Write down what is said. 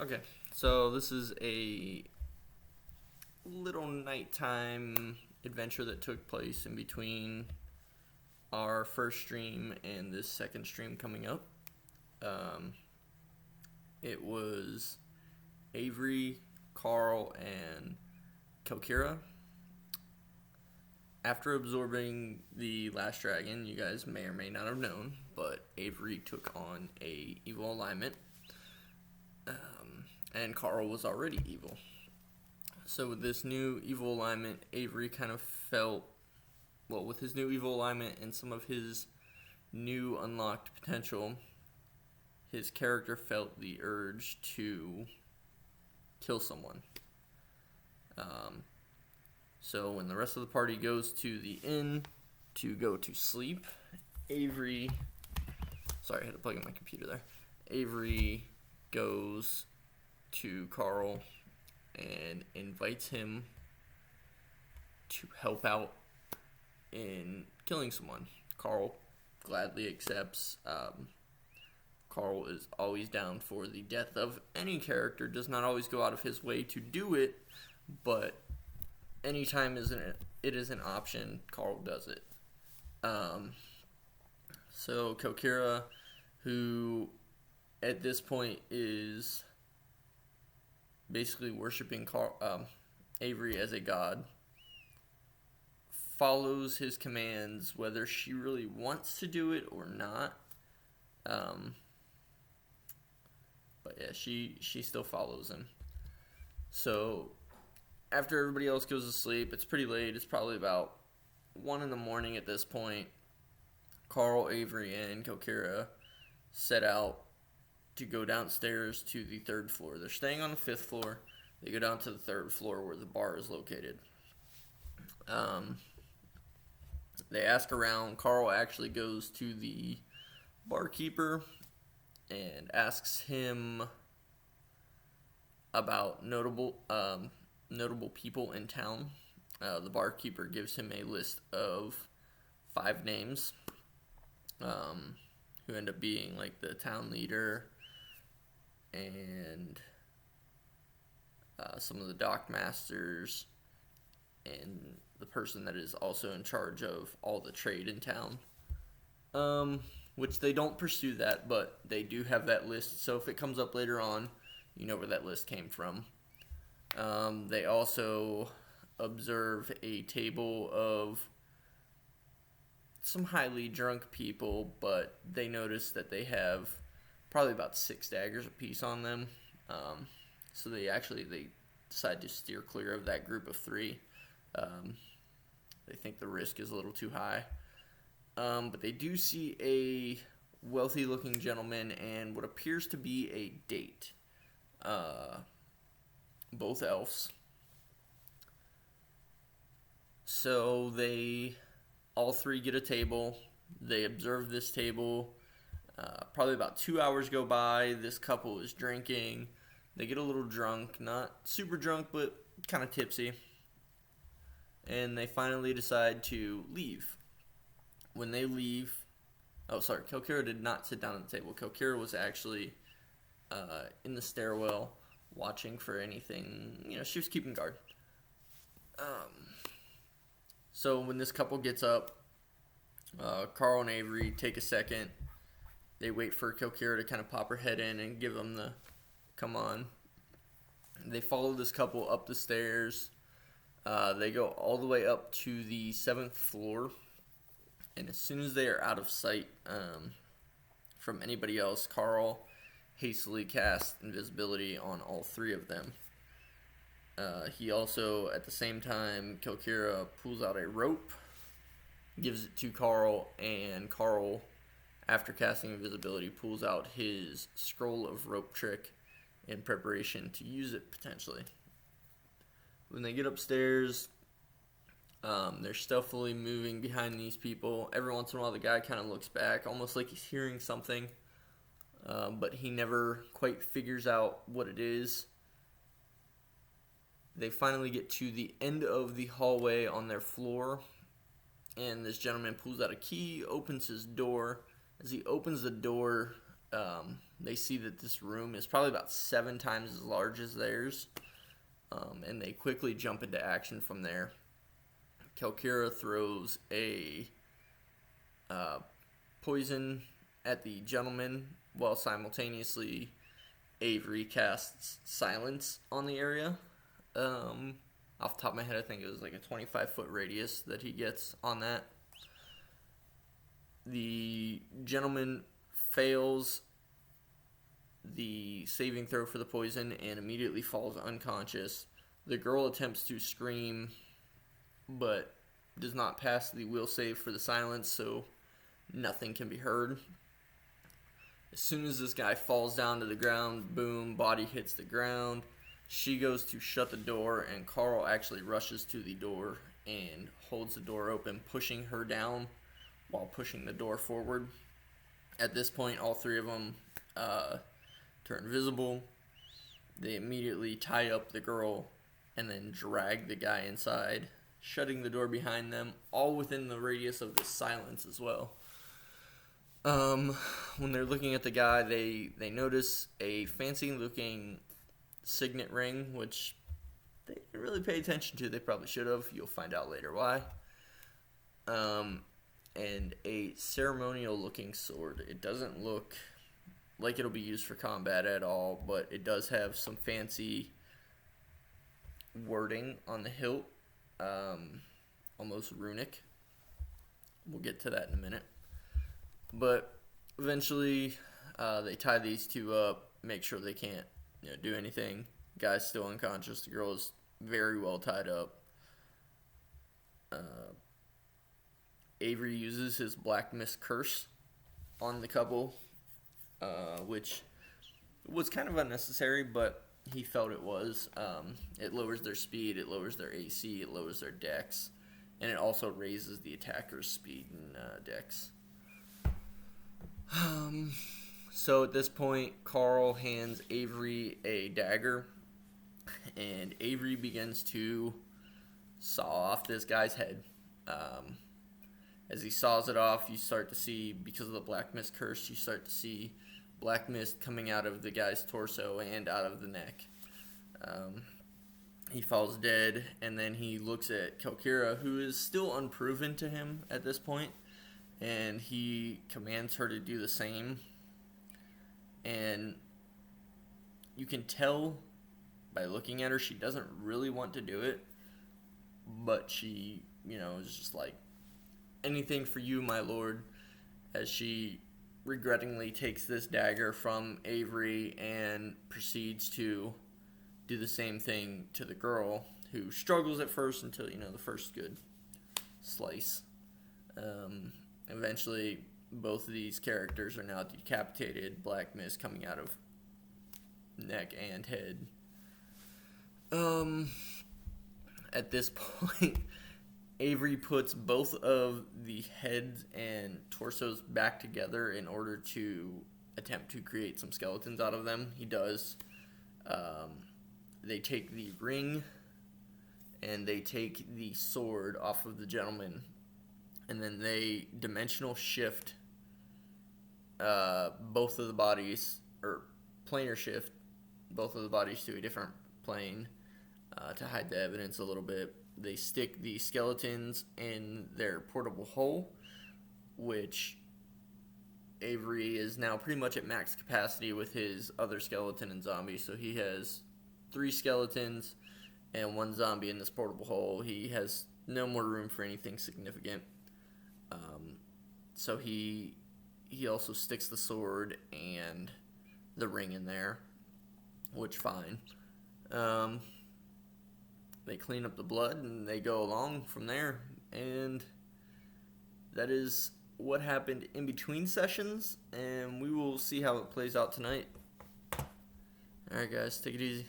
Okay, so this is a little nighttime adventure that took place in between our first stream and this second stream coming up. Um, it was Avery, Carl, and Kelkira. After absorbing the last dragon, you guys may or may not have known, but Avery took on a evil alignment, and Carl was already evil. So with this new evil alignment, Avery kind of felt, well, with his new evil alignment and some of his new unlocked potential, his character felt the urge to kill someone. So when the rest of the party goes to the inn to go to sleep, Avery, sorry, I had to plug in my computer there. Avery goes to Carl and invites him to help out in killing someone. Carl gladly accepts. Carl is always down for the death of any character, does not always go out of his way to do it, but anytime it is an option, Carl does it. So Kokira, who at this point is basically worshiping Avery as a god, follows his commands whether she really wants to do it or not. But yeah, she still follows him. So after everybody else goes to sleep, it's pretty late. It's probably about 1 in the morning at this point. Carl, Avery, and Kokira set out to go downstairs to the 3rd floor. They're staying on the 5th floor. They go down to the 3rd floor where the bar is located. They ask around. Carl actually goes to the barkeeper and asks him about notable people in town. The barkeeper gives him a list of 5 names, who end up being like the town leader and some of the dock masters and the person that is also in charge of all the trade in town. Which they don't pursue that, but they do have that list, so if it comes up later on, you know where that list came from. They also observe a table of some highly drunk people, but they notice that they have probably about 6 daggers apiece on them. So they decide to steer clear of that group of 3. They think the risk is a little too high. But they do see a wealthy-looking gentleman and what appears to be a date. Both elves. So they all 3 get a table. They observe this table. Probably about 2 hours go by. This couple is drinking. They get a little drunk. Not super drunk, but kind of tipsy. And they finally decide to leave. When they leave... Oh, sorry. Kelkira did not sit down at the table. Kelkira was actually in the stairwell watching for anything. She was keeping guard. So when this couple gets up, Carl and Avery take a second. They wait for Kelkira to kind of pop her head in and give them the come on. They follow this couple up the stairs. They go all the way up to the 7th floor. And as soon as they are out of sight from anybody else, Carl hastily casts invisibility on all 3 of them. He also, at the same time, Kelkira pulls out a rope, gives it to Carl, and Carl, after casting invisibility, pulls out his scroll of rope trick in preparation to use it potentially. When they get upstairs, they're stealthily moving behind these people. Every once in a while, the guy kind of looks back, almost like he's hearing something, but he never quite figures out what it is. They finally get to the end of the hallway on their floor, and this gentleman pulls out a key, opens his door. As he opens the door, They see that this room is probably about 7 times as large as theirs, and they quickly jump into action from there. Kelkira throws a poison at the gentleman, while simultaneously Averi casts silence on the area. Off the top of my head, I think it was like a 25-foot radius that he gets on that. The gentleman fails the saving throw for the poison and immediately falls unconscious. The girl attempts to scream, but does not pass the will save for the silence, so nothing can be heard. As soon as this guy falls down to the ground, boom, body hits the ground. She goes to shut the door, and Carl actually rushes to the door and holds the door open, pushing her down while pushing the door forward. At this point, all 3 of them turn visible. They immediately tie up the girl and then drag the guy inside, shutting the door behind them, all within the radius of the silence as well. When they're looking at the guy, they notice a fancy-looking signet ring, which they didn't really pay attention to. They probably should have. You'll find out later why. And a ceremonial-looking sword. It doesn't look like it'll be used for combat at all, but it does have some fancy wording on the hilt, almost runic. We'll get to that in a minute. But eventually, they tie these 2 up, make sure they can't, do anything. Guy's still unconscious. The girl is very well tied up. Averi uses his Black Mist curse on the couple, which was kind of unnecessary, but he felt it was. It lowers their speed, it lowers their AC, it lowers their dex, and it also raises the attacker's speed and dex. So at this point, Carl hands Averi a dagger, and Averi begins to saw off this guy's head. As he saws it off, you start to see, because of the Black Mist curse, you start to see black mist coming out of the guy's torso and out of the neck. He falls dead, and then he looks at Kelkira, who is still unproven to him at this point, and he commands her to do the same. And you can tell by looking at her, she doesn't really want to do it, but she, is just like, anything for you, my lord, as she regrettingly takes this dagger from Averi and proceeds to do the same thing to the girl, who struggles at first until, the first good slice. Eventually, both of these characters are now decapitated, black mist coming out of neck and head. At this point, Averi puts both of the heads and torsos back together in order to attempt to create some skeletons out of them. He does. They take the ring and they take the sword off of the gentleman, and then they dimensional shift both of the bodies, or planar shift both of the bodies to a different plane to hide the evidence a little bit. They stick the skeletons in their portable hole, which Averi is now pretty much at max capacity with his other skeleton and zombie. So he has 3 skeletons and 1 zombie in this portable hole. He has no more room for anything significant. So he also sticks the sword and the ring in there, which fine. They clean up the blood and they go along from there, and that is what happened in between sessions, and we will see how it plays out tonight. Alright guys, take it easy.